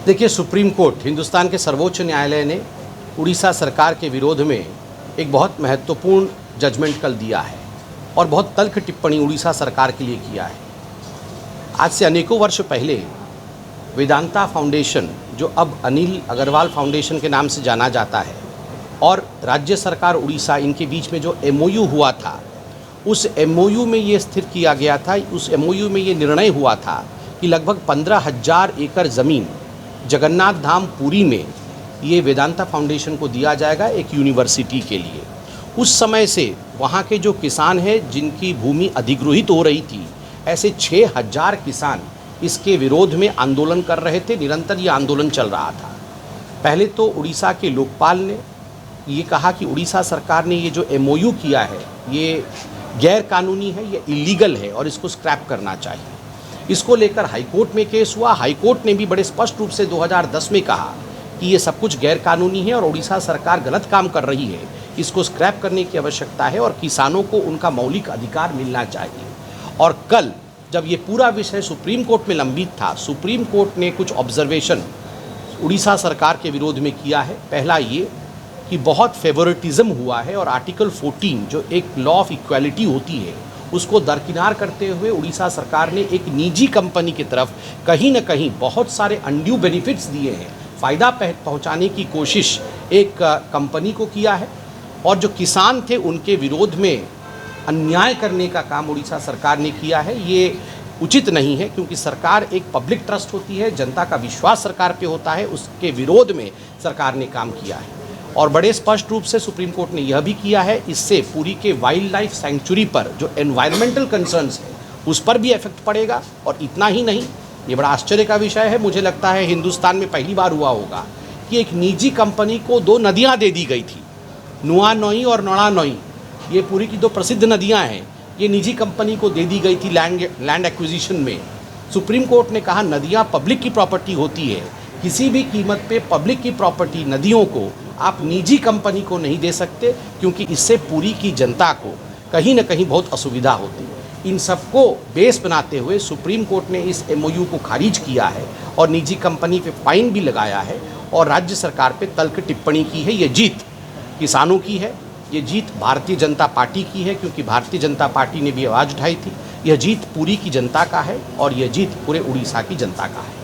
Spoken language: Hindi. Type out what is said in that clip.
देखिए, सुप्रीम कोर्ट हिंदुस्तान के सर्वोच्च न्यायालय ने उड़ीसा सरकार के विरोध में एक बहुत महत्वपूर्ण जजमेंट कल दिया है और बहुत तल्ख टिप्पणी उड़ीसा सरकार के लिए किया है। आज से अनेकों वर्ष पहले वेदांता फाउंडेशन, जो अब अनिल अग्रवाल फाउंडेशन के नाम से जाना जाता है, और राज्य सरकार उड़ीसा, इनके बीच में जो MOU हुआ था, उस MOU में ये स्थिर किया गया था, उस MOU में ये निर्णय हुआ था कि लगभग 15,000 एकड़ ज़मीन जगन्नाथ धाम पुरी में ये वेदांता फाउंडेशन को दिया जाएगा एक यूनिवर्सिटी के लिए। उस समय से वहाँ के जो किसान हैं जिनकी भूमि अधिग्रहित हो रही थी, ऐसे 6,000 किसान इसके विरोध में आंदोलन कर रहे थे। निरंतर ये आंदोलन चल रहा था। पहले तो उड़ीसा के लोकपाल ने ये कहा कि उड़ीसा सरकार ने ये जो MOU किया है ये गैर कानूनी है, ये इलीगल है और इसको स्क्रैप करना चाहिए। इसको लेकर हाईकोर्ट में केस हुआ। हाईकोर्ट ने भी बड़े स्पष्ट रूप से 2010 में कहा कि ये सब कुछ गैर कानूनी है और उड़ीसा सरकार गलत काम कर रही है, इसको स्क्रैप करने की आवश्यकता है और किसानों को उनका मौलिक अधिकार मिलना चाहिए। और कल जब ये पूरा विषय सुप्रीम कोर्ट में लंबित था, सुप्रीम कोर्ट ने कुछ ऑब्जर्वेशन उड़ीसा सरकार के विरोध में किया है। पहला ये कि बहुत फेवरेटिज्म हुआ है और आर्टिकल 14 जो एक लॉ ऑफ इक्वालिटी होती है उसको दरकिनार करते हुए उड़ीसा सरकार ने एक निजी कंपनी की तरफ कहीं न कहीं बहुत सारे अनड्यू बेनिफिट्स दिए हैं, फ़ायदा पहुंचाने की कोशिश एक कंपनी को किया है। और जो किसान थे उनके विरोध में अन्याय करने का काम उड़ीसा सरकार ने किया है। ये उचित नहीं है, क्योंकि सरकार एक पब्लिक ट्रस्ट होती है, जनता का विश्वास सरकार पे होता है, उसके विरोध में सरकार ने काम किया है। और बड़े स्पष्ट रूप से सुप्रीम कोर्ट ने यह भी किया है, इससे पूरी के वाइल्ड लाइफ सेंचुरी पर जो एनवायरमेंटल कंसर्न्स है उस पर भी इफेक्ट पड़ेगा। और इतना ही नहीं, ये बड़ा आश्चर्य का विषय है, मुझे लगता है हिंदुस्तान में पहली बार हुआ होगा कि एक निजी कंपनी को 2 नदियाँ दे दी गई थी, नुआ नोई और नोड़ा नोई। ये पूरी की 2 प्रसिद्ध नदियाँ हैं, ये निजी कंपनी को दे दी गई थी लैंड एक्विजिशन में। सुप्रीम कोर्ट ने कहा नदियाँ पब्लिक की प्रॉपर्टी होती है, किसी भी कीमत पे पब्लिक की प्रॉपर्टी नदियों को आप निजी कंपनी को नहीं दे सकते, क्योंकि इससे पूरी की जनता को कहीं न कहीं बहुत असुविधा होती है। इन सबको बेस बनाते हुए सुप्रीम कोर्ट ने इस MOU को खारिज किया है और निजी कंपनी पे फाइन भी लगाया है और राज्य सरकार पे तल्ख टिप्पणी की है। ये जीत किसानों की है, ये जीत भारतीय जनता पार्टी की है, क्योंकि भारतीय जनता पार्टी ने भी आवाज़ उठाई थी। यह जीत पूरी की जनता का है और यह जीत पूरे उड़ीसा की जनता का है।